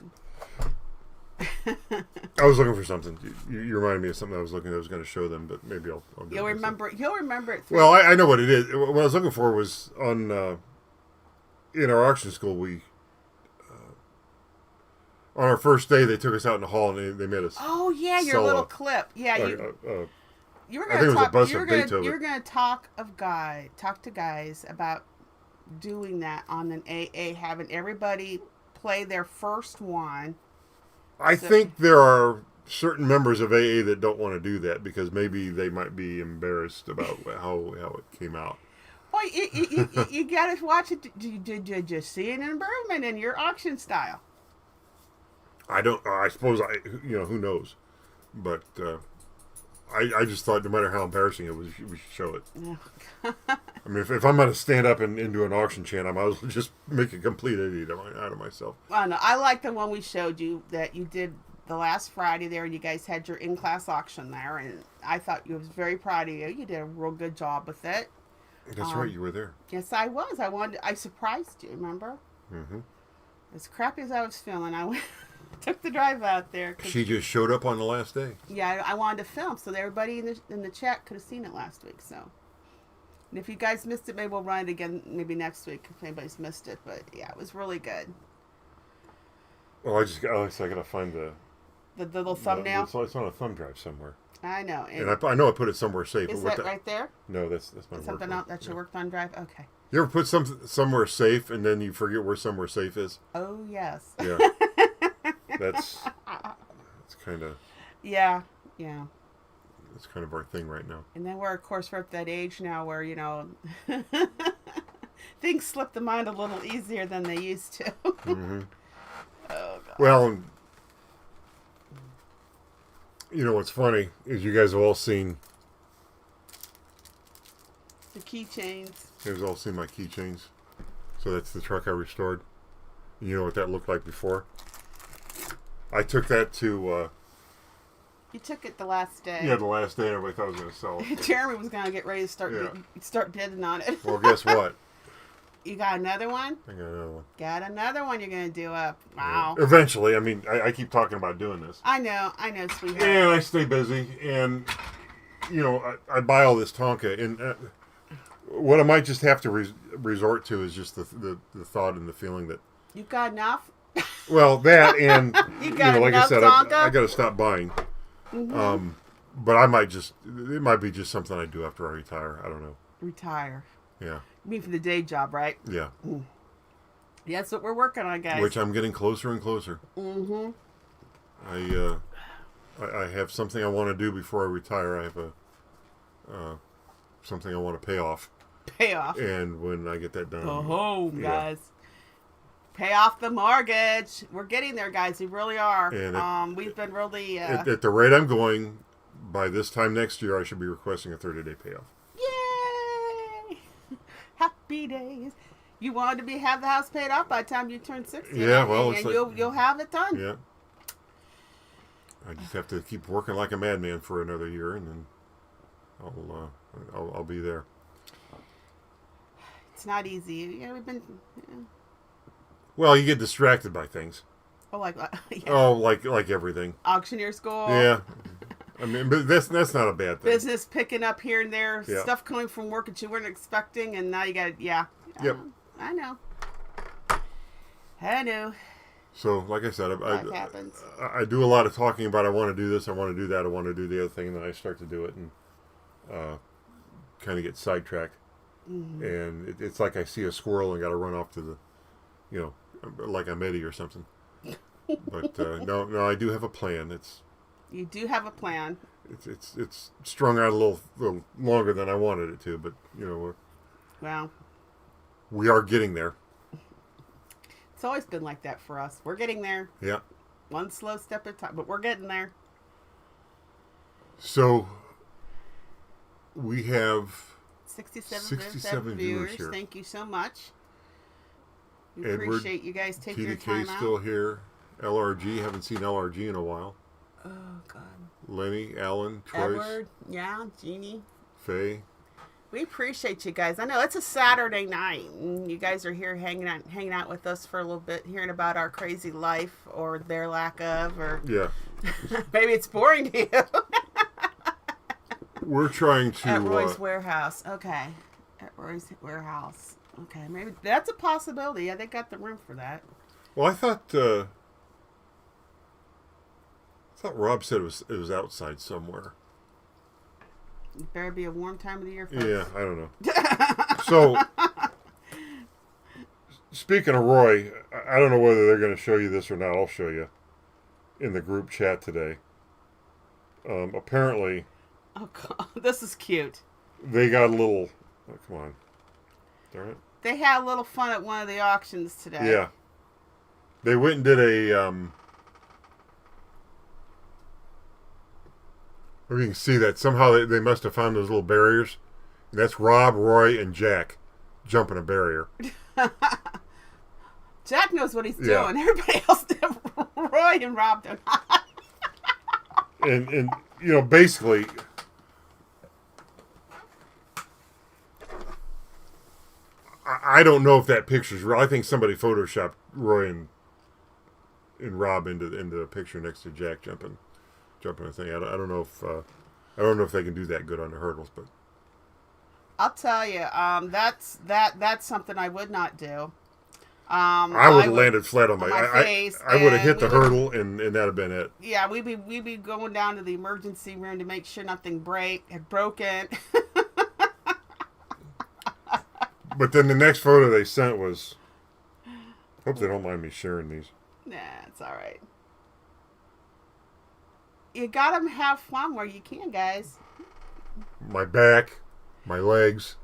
I was looking for something. You reminded me of something I was going to show them, but maybe I'll You'll remember it. Well, I know what it is. What I was looking for was on in our auction school. We on our first day they took us out in the hall and they made us. Oh yeah, your little clip. Yeah, you were going to talk. You were going to talk to guys about doing that on an AA, having everybody play their first one. I think there are certain members of AA that don't want to do that because maybe they might be embarrassed about how it came out. Well, you got to watch it. Did you see an improvement in your auction style? I don't. I suppose who knows, but I just thought no matter how embarrassing it was, we should show it. I mean, if I'm going to stand up and do an auction chant, I might as well just make a complete idiot out of myself. Well, no, I like the one we showed you that you did the last Friday there, and you guys had your in-class auction there, and I thought you was very proud of you. You did a real good job with it. That's right, you were there. Yes, I was. I surprised you, remember? Mm-hmm. As crappy as I was feeling, I took the drive out there. She just showed up on the last day. Yeah, I wanted to film so that everybody in the chat could have seen it last week. So, and if you guys missed it, maybe we'll run it again maybe next week if anybody's missed it. But yeah, it was really good. Well, I gotta find the little thumbnail. It's on a thumb drive somewhere. I know. And I know I put it somewhere safe. Is that right there? No, that's my something else. That's your work thumb drive. Okay. You ever put somewhere safe and then you forget where somewhere safe is? Oh yes. Yeah. That's kind of. Yeah. That's kind of our thing right now. And then we're at that age now where things slip the mind a little easier than they used to. Mm-hmm. Oh God. Well, what's funny is you guys have all seen the keychains. You guys all seen my keychains. So that's the truck I restored. You know what that looked like before? I took that to... You took it the last day. Yeah, the last day. Everybody thought I was going to sell it. Jeremy was going to get ready to start bidding on it. Well, guess what? You got another one? I got another one. Got another one you're going to do up. Wow. Yeah. Eventually. I mean, I keep talking about doing this. I know, sweetheart. And I stay busy. And, I buy all this Tonka. And what I might just have to resort to is just the thought and the feeling that... You got enough? Well, that and, like I said, I got to stop buying. Mm-hmm. But it might be just something I do after I retire. I don't know. Retire. Yeah. You mean for the day job, right? Yeah. Mm. Yeah, that's what we're working on, guys. Which I'm getting closer and closer. Mm-hmm. I have something I want to do before I retire. I have something I want to pay off. Pay off. And when I get that done. Go home, guys. Pay off the mortgage. We're getting there, guys. We really are. And we've been really... At the rate I'm going, by this time next year, I should be requesting a 30-day payoff. Yay! Happy days. You wanted to have the house paid off by the time you turn 60. Yeah, well, and you'll have it done. Yeah. I just have to keep working like a madman for another year, and then I'll be there. It's not easy. We've been. Well, you get distracted by things. Oh, like yeah. Oh, like everything. Auctioneer school. Yeah. I mean, but that's not a bad thing. Business picking up here and there, stuff coming from work that you weren't expecting, and now you got Yep. I know. So, like I said, Life happens. I do a lot of talking about I want to do this, I want to do that, I want to do the other thing, and then I start to do it and kind of get sidetracked. Mm-hmm. And it's like I see a squirrel and got to run off to the, like I'm Eddie or something. But no, I do have a plan. You do have a plan. It's strung out a little longer than I wanted it to, but we are getting there. It's always been like that for us. We're getting there. Yeah. One slow step at a time, but we're getting there. So we have 67 viewers here. Thank you so much. We appreciate you guys taking your time out. TDK still here. LRG, haven't seen LRG in a while. Oh, God. Lenny, Alan, Troyce. Edward, Jeannie. Faye. We appreciate you guys. I know it's a Saturday night, and you guys are here hanging out with us for a little bit, hearing about our crazy life or their lack of, or maybe it's boring to you. We're trying to at Roy's Warehouse. Okay, at Roy's Warehouse. Okay, maybe that's a possibility. Yeah, they got the room for that. Well, I thought Rob said it was outside somewhere. It better be a warm time of the year, folks. Yeah, I don't know. So, speaking of Roy, I don't know whether they're going to show you this or not. I'll show you in the group chat today. Apparently... Oh, God. This is cute. They got a little... Oh, come on. Darn it. They had a little fun at one of the auctions today. Yeah. They went and did a... you can see that somehow they must have found those little barriers. And that's Rob, Roy, and Jack jumping a barrier. Jack knows what he's doing. Everybody else did. Roy and Rob do not. and basically, I don't know if that picture's real. I think somebody photoshopped Roy and Rob into the picture next to Jack jumping a thing. I don't know if they can do that good on the hurdles, but I'll tell you, that's something I would not do. I would have landed flat on my face. I would have hit the hurdle, and that'd have been it. Yeah, we'd be going down to the emergency room to make sure nothing had broken. But then the next photo they sent was. Hope they don't mind me sharing these. Nah, it's all right. You gotta have fun where you can, guys. My back, my legs.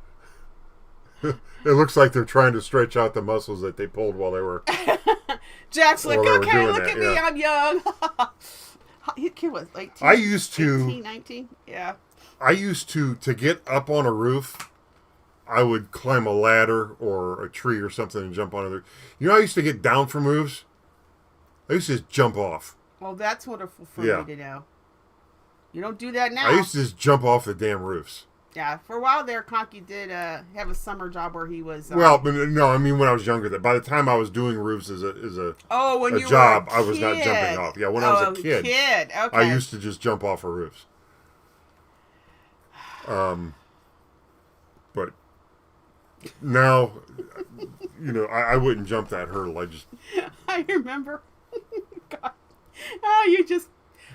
It looks like they're trying to stretch out the muscles that they pulled while they were. Jack's like, okay, look at me, I'm young. Your kid was 18. I used to 18, 19. Yeah. I used to get up on a roof. I would climb a ladder or a tree or something and jump on it. I used to get down from roofs. I used to just jump off. Well, that's wonderful for me to know. You don't do that now. I used to just jump off the damn roofs. Yeah, for a while there, Conky did have a summer job where he was. Well, but no, I mean when I was younger. By the time I was doing roofs as a job, I was not jumping off. Yeah, when I was a kid, okay. I used to just jump off of roofs. But now, I wouldn't jump that hurdle. I remember. God.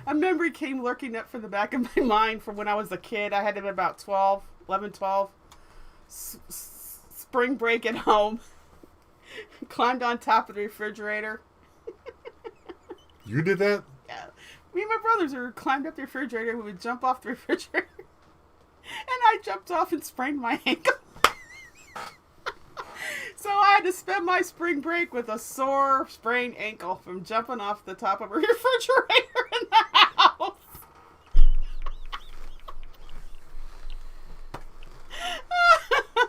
A memory came lurking up from the back of my mind from when I was a kid. I had to be about 11, 12. Spring break at home. Climbed on top of the refrigerator. You did that? Yeah. Me and my brothers climbed up the refrigerator. We would jump off the refrigerator. And I jumped off and sprained my ankle. So I had to spend my spring break with a sore, sprained ankle from jumping off the top of a refrigerator in the house.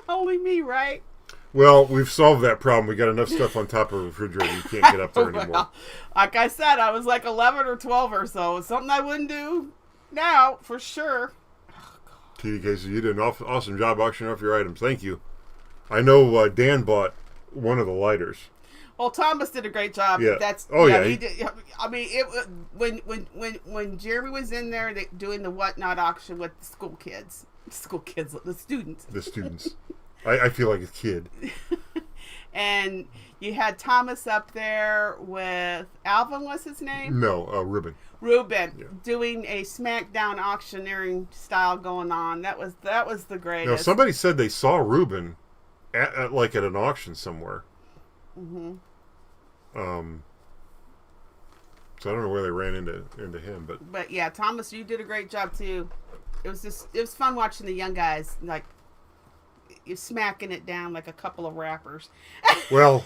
Only me, right? Well, we've solved that problem. We got enough stuff on top of the refrigerator. You can't get up there anymore. Well, like I said, I was like 11 or 12 or so. It's something I wouldn't do now, for sure. TDK says, you did an awesome job auctioning off your items. Thank you. I know Dan bought one of the lighters. Well, Thomas did a great job. Yeah. He did. I mean, when Jeremy was in there doing the whatnot auction with the the students. The students. I feel like a kid. And you had Thomas up there with Alvin, was his name? No, Ruben. Yeah. Doing a SmackDown auctioneering style going on. That was the greatest. Now, somebody said they saw Ruben at an auction somewhere. Mm-hmm. So I don't know where they ran into him, but yeah, Thomas, you did a great job too. It was fun watching the young guys like you're smacking it down like a couple of rappers. Well,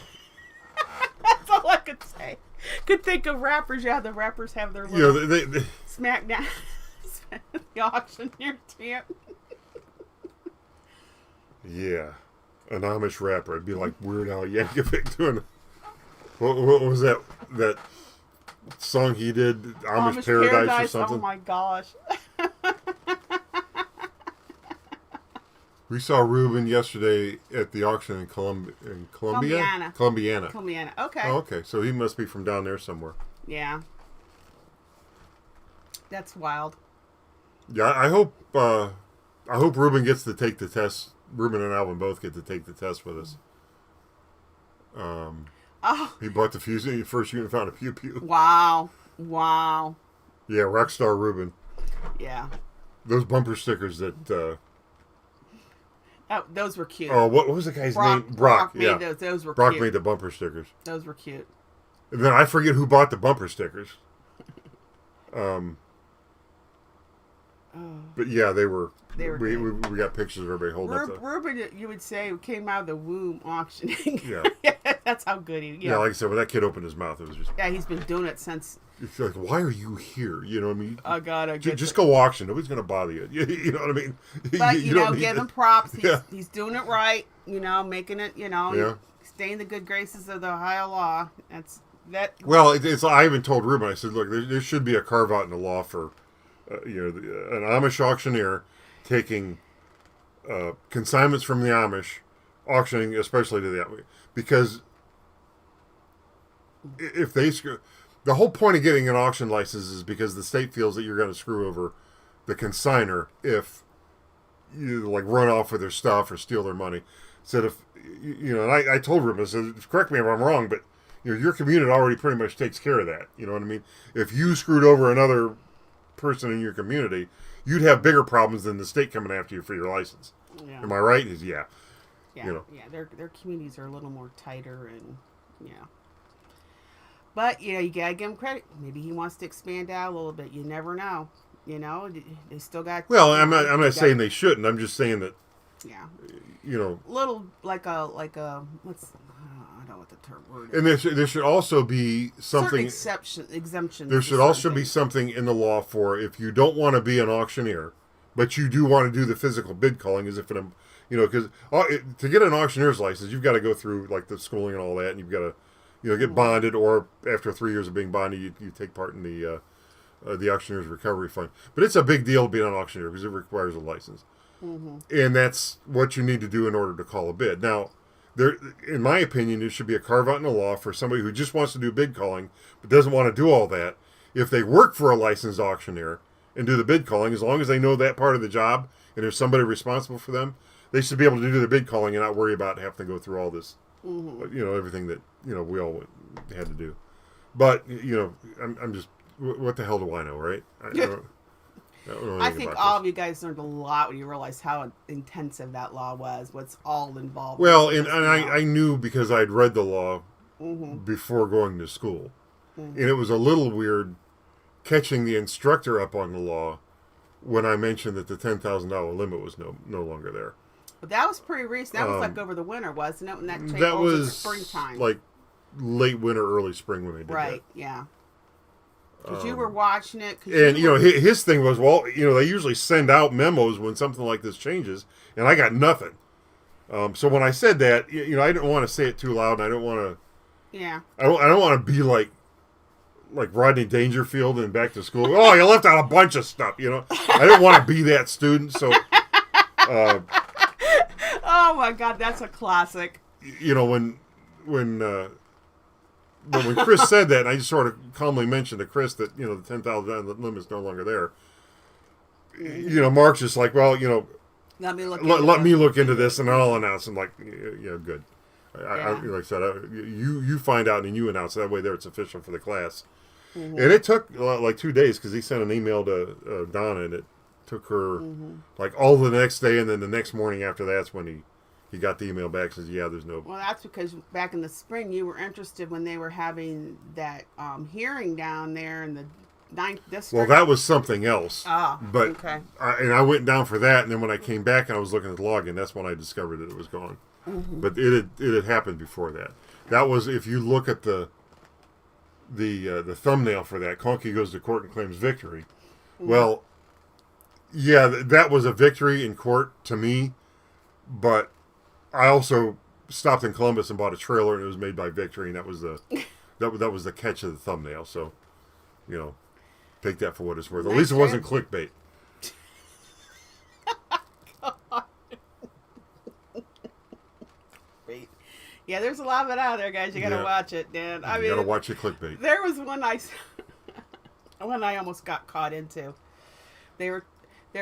that's all I could say. Could think of rappers. Yeah, the rappers have their little they smack down the auctioneer chant. Yeah, an Amish rapper. It'd be like Weird Al Yankovic doing. What was that song he did? Amish Paradise or something? Oh my gosh. We saw Ruben yesterday at the auction in Columbiana. Okay. Oh, okay. So he must be from down there somewhere. Yeah. That's wild. Yeah, I hope Ruben gets to take the test. Ruben and Alvin both get to take the test with us. He bought the first unit, found a pew pew. Wow. Yeah, Rockstar Ruben. Yeah. Those bumper stickers that. Those were cute. Oh, what was the guy's name? Brock. Made those were Brock cute. made the bumper stickers. Those were cute. And then I forget who bought the bumper stickers. But yeah, they were. We got pictures of everybody holding up. Ruben, you would say, came out of the womb auctioning. Yeah. That's how good he. Yeah, like I said, when that kid opened his mouth, it was just. Yeah, he's been doing it since. It's like, why are you here? You know what I mean? Oh God, just go auction. Nobody's gonna bother you. You know what I mean? But give him props. He's doing it right. Making it. Staying in the good graces of the Ohio law. That's that. Well, I even told Ruben. I said, look, there should be a carve out in the law for, an Amish auctioneer taking consignments from the Amish, auctioning especially to the Amish, because if they screw. The whole point of getting an auction license is because the state feels that you're going to screw over the consignor if you run off with their stuff or steal their money. Said and I told Ruben, I said, correct me if I'm wrong, but your community already pretty much takes care of that. You know what I mean? If you screwed over another person in your community, you'd have bigger problems than the state coming after you for your license. Yeah. Am I right? Yeah. Yeah, their communities are a little more tighter and But, you gotta give him credit. Maybe he wants to expand out a little bit. You never know. They still got... Well, I'm not saying they shouldn't. I'm just saying that... Yeah. Little, like a... I don't know what the term word is. And there should also be something... exemption. There should also be something in the law for if you don't want to be an auctioneer, but you do want to do the physical bid calling as if because to get an auctioneer's license, you've got to go through, the schooling and all that, and you've got to... get bonded, or after 3 years of being bonded, you take part in the auctioneer's recovery fund. But it's a big deal being an auctioneer because it requires a license, and that's what you need to do in order to call a bid. Now, in my opinion, there should be a carve out in the law for somebody who just wants to do bid calling but doesn't want to do all that. If they work for a licensed auctioneer and do the bid calling, as long as they know that part of the job and there's somebody responsible for them, they should be able to do the bid calling and not worry about having to go through all this. Everything that we all had to do, but I'm just, what the hell do I know, right? I don't know I think all of you guys learned a lot when you realized how intensive that law was. What's all involved? Well, and I knew because I'd read the law before going to school, and it was a little weird catching the instructor up on the law when I mentioned that the $10,000 limit was no longer there. But that was pretty recent. That was over the winter, wasn't it? When that changed was springtime. Late winter, early spring when they did that. Right, yeah. Because you were watching it. And, his thing was, they usually send out memos when something like this changes, and I got nothing. So when I said that, I didn't want to say it too loud, and I don't want to. Yeah. I don't want to be like Rodney Dangerfield in Back to School. Oh, you left out a bunch of stuff. I didn't want to be that student. So. Oh my God, that's a classic. When Chris said that, and I just sort of calmly mentioned to Chris that the 10,000 limit is no longer there. Mark's just like, well, let me look into this, and I'll announce. I'm like, yeah, good. I like I said, you find out and you announce. That way, there it's official for the class. Mm-hmm. And it took like 2 days because he sent an email to Donna, and it took her like all the next day, and then the next morning after that's when he got the email back. Says, yeah, there's no. Well, that's because back in the spring you were interested when they were having that hearing down there in the 9th district. Well, that was something else. Oh, but okay. I went down for that, and then when I came back and I was looking at the login, that's when I discovered that it was gone. Mm-hmm. But it had happened before that. That was, if you look at the thumbnail for that, Conky goes to court and claims victory. Mm-hmm. Well, yeah, that was a victory in court to me, but I also stopped in Columbus and bought a trailer, and it was made by Victory, and that was the catch of the thumbnail. So, take that for what it's worth. At least it wasn't clickbait. Yeah, there's a lot of it out there, guys. You gotta watch it, Dan. You gotta watch your clickbait. There was one I almost got caught into. They're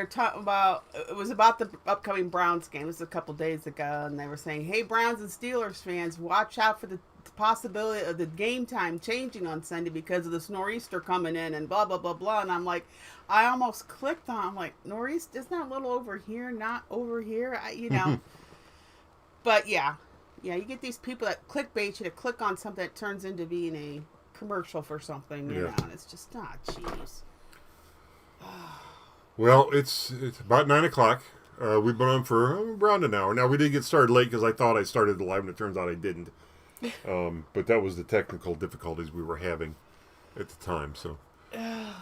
talking about, it was about the upcoming Browns game. It was a couple days ago, and they were saying, hey, Browns and Steelers fans, watch out for the possibility of the game time changing on Sunday because of this nor'easter coming in and blah, blah, blah, blah. And I'm like, I almost clicked on, I'm like, nor'easter, isn't that a little over here, not over here? But yeah, you get these people that clickbait you to click on something that turns into being a commercial for something, you know, and it's just not, jeez. Well, it's about 9 o'clock. We've been on for around an hour. Now, we did get started late because I thought I started the live, and it turns out I didn't. But that was the technical difficulties we were having at the time. So, well,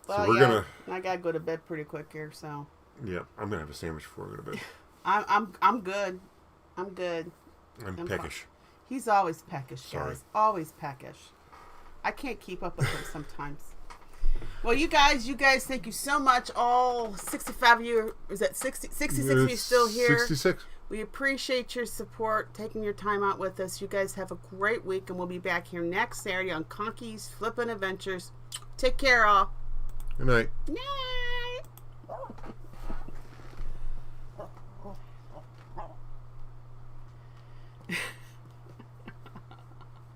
so we're gonna. I gotta go to bed pretty quick here. So. Yeah, I'm gonna have a sandwich before I go to bed. I'm good. I'm good. I'm peckish. He's always peckish, guys. Sorry. Always peckish. I can't keep up with him sometimes. Well, you guys, thank you so much. All 65 of you, is that 66 of you still here? 66. We appreciate your support, taking your time out with us. You guys have a great week, and we'll be back here next Saturday on Conkys Flippin' Adventures. Take care, all. Good night. Night.